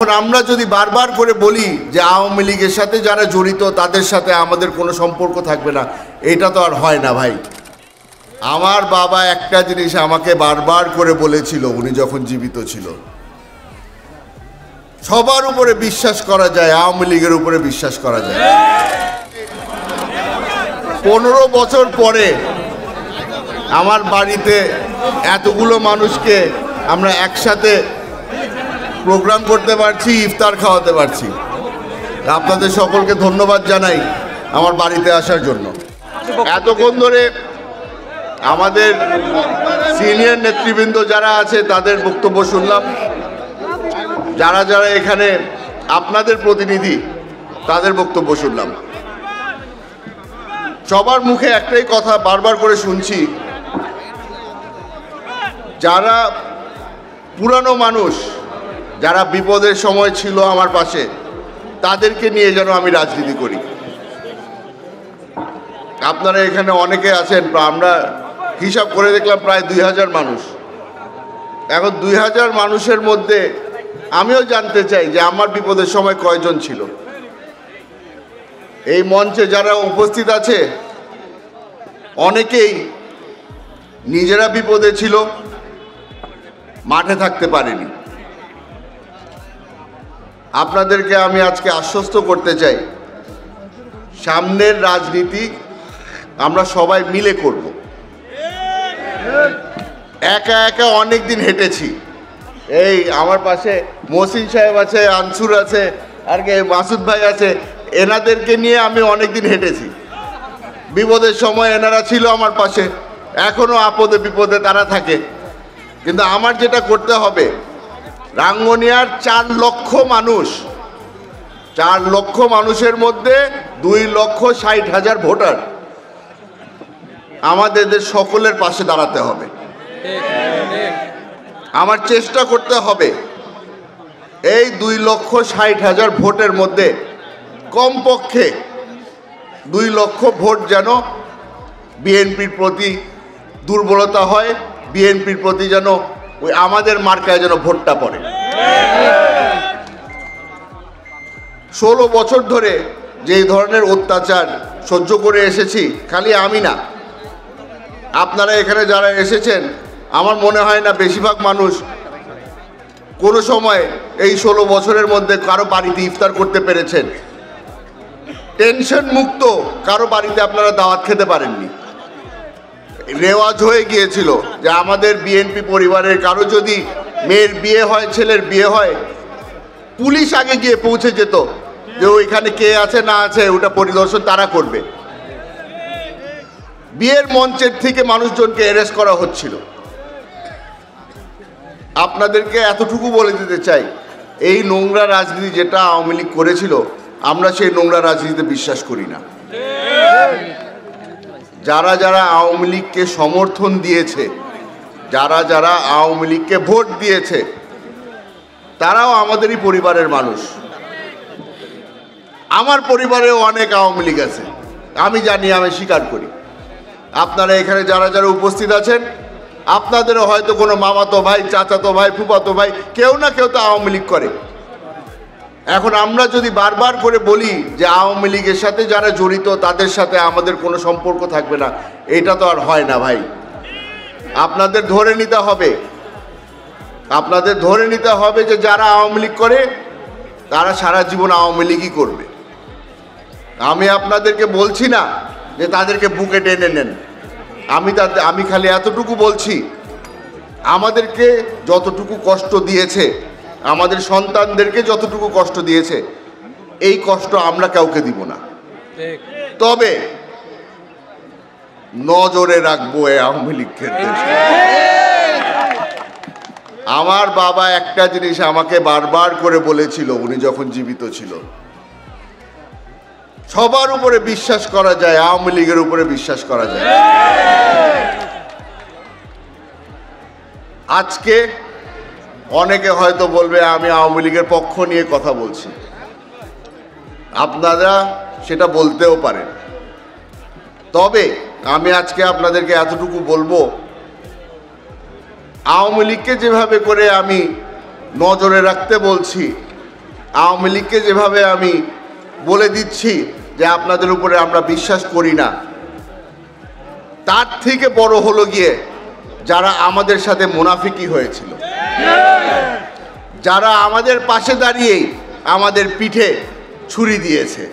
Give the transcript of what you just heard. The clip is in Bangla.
এখন আমরা যদি বারবার করে বলি যে আওয়ামী লীগের সাথে যারা জড়িত তাদের সাথে আমাদের কোনো সম্পর্ক থাকবে না, এটা তো আর হয় না ভাই। আমার বাবা একটা জিনিস আমাকে বারবার করে বলেছিল উনি যখন জীবিত ছিল, সবার উপরে বিশ্বাস করা যায়, আওয়ামী লীগের উপরে বিশ্বাস করা যায়। 15 বছর পরে আমার বাড়িতে এতগুলো মানুষকে আমরা একসাথে প্রোগ্রাম করতে পারছি, ইফতার খাওয়াতে পারছি। আপনাদের সকলকে ধন্যবাদ জানাই আমার বাড়িতে আসার জন্য। এতক্ষণ ধরে আমাদের সিনিয়র নেতৃবৃন্দ যারা আছে তাদের বক্তব্য শুনলাম, যারা যারা এখানে আপনাদের প্রতিনিধি তাদের বক্তব্য শুনলাম। সবার মুখে একটাই কথা বারবার করে শুনছি, যারা পুরানো মানুষ, যারা বিপদের সময় ছিল আমার পাশে, তাদেরকে নিয়ে যেন আমি রাজনীতি করি। আপনারা এখানে অনেকে আছেন, আমরা হিসাব করে দেখলাম প্রায় 2000 মানুষ। এখন 2000 মানুষের মধ্যে আমিও জানতে চাই যে আমার বিপদের সময় কয়জন ছিল। এই মঞ্চে যারা উপস্থিত আছে অনেকেই নিজেরা বিপদে ছিল, মাঠে থাকতে পারেনি। আপনাদেরকে আমি আজকে আশ্বস্ত করতে চাই, সামনের রাজনীতি আমরা সবাই মিলে করব। একা একা অনেক দিন হেঁটেছি। এই আমার পাশে মহসিন সাহেব আছে, আনসুর আছে, আর কে মাসুদ ভাই আছে, এনাদেরকে নিয়ে আমি অনেক দিন হেঁটেছি। বিপদের সময় এনারা ছিল আমার পাশে, এখনো আপদে বিপদে তারা থাকে। কিন্তু আমার যেটা করতে হবে, রাঙ্গুনিয়ার 4 লক্ষ মানুষ, 4 লক্ষ মানুষের মধ্যে 2,60,000 ভোটার, আমাদের সকলের পাশে দাঁড়াতে হবে। আমার চেষ্টা করতে হবে এই 2,60,000 ভোটের মধ্যে কমপক্ষে 2 লক্ষ ভোট যেন বিএনপির প্রতি দুর্বলতা হয়, বিএনপির প্রতি যেন ওই আমাদের মার্কায় যেন ভোটটা পড়ে। 16 বছর ধরে যে ধরনের অত্যাচার সহ্য করে এসেছি, খালি আমি না, আপনারা এখানে যারা এসেছেন, আমার মনে হয় না বেশিরভাগ মানুষ কোনো সময় এই 16 বছরের মধ্যে কারো বাড়িতে ইফতার করতে পেরেছেন। টেনশন মুক্ত কারো বাড়িতে আপনারা দাওয়াত খেতে পারেননি। রেওয়াজ হয়ে গিয়েছিল যে আমাদের বিএনপি পরিবারের কারো যদি মেয়ের বিয়ে হয়, ছেলের বিয়ে হয়, পুলিশ আগে গিয়ে পৌঁছে যেত যে ওইখানে কে আছে না আছে ওটা পরিদর্শন তারা করবে। বিয়ের মঞ্চের থেকে মানুষজনকে অ্যারেস্ট করা হচ্ছিল। আপনাদেরকে এতটুকু বলে দিতে চাই, এই নোংরা রাজনীতি যেটা আওয়ামী লীগ করেছিল, আমরা সেই নোংরা রাজনীতিতে বিশ্বাস করি না। যারা যারা আওয়ামী লীগকে সমর্থন দিয়েছে, যারা যারা আওয়ামী লীগকে ভোট দিয়েছে, তারাও আমাদেরই পরিবারের মানুষ। আমার পরিবারেও অনেক আওয়ামী লীগ আছে, আমি জানি, আমি স্বীকার করি। আপনারা এখানে যারা যারা উপস্থিত আছেন, আপনাদেরও হয়তো কোনো মামাতো ভাই, চাচাতো ভাই, ফুফাতো ভাই, কেউ না কেউ তো আওয়ামী লীগ করে। এখন আমরা যদি বারবার করে বলি যে আওয়ামী লীগের সাথে যারা জড়িত তাদের সাথে আমাদের কোনো সম্পর্ক থাকবে না, এটা তো আর হয় না ভাই। আপনাদের ধরে নিতে হবে, আপনাদের ধরে নিতে হবে যে যারা আওয়ামী লীগ করে তারা সারা জীবন আওয়ামী লীগই করবে। আমি আপনাদেরকে বলছি না যে তাদেরকে বুকে টেনে নেন, আমি খালি এতটুকু বলছি, আমাদেরকে যতটুকু কষ্ট দিয়েছে, আমাদের সন্তানদেরকে যতটুকু কষ্ট দিয়েছে, এই কষ্ট আমরা কাউকে দিব না। তবে নজরে রাখবো এই আওয়ামী লীগের। আমার বাবা একটা জিনিস আমাকে বারবার করে বলেছিল উনি যখন জীবিত ছিল, সবার উপরে বিশ্বাস করা যায়, আওয়ামী লীগের উপরে বিশ্বাস করা যায়। আজকে অনেকে হয়তো বলবে আমি আওয়ামী লীগের পক্ষ নিয়ে কথা বলছি, আপনারা সেটা বলতেও পারেন। তবে আমি আজকে আপনাদেরকে এতটুকু বলবো, আওয়ামী লীগকে যেভাবে করে আমি নজরে রাখতে বলছি, আওয়ামী লীগকে যেভাবে আমি বলে দিচ্ছি যে আপনাদের উপরে আমরা বিশ্বাস করি না, তার থেকে বড় হলো গিয়ে যারা আমাদের সাথে মুনাফিকি হয়েছিল, যারা আমাদের পাশে দাঁড়িয়েই আমাদের পিঠে ছুরি দিয়েছে।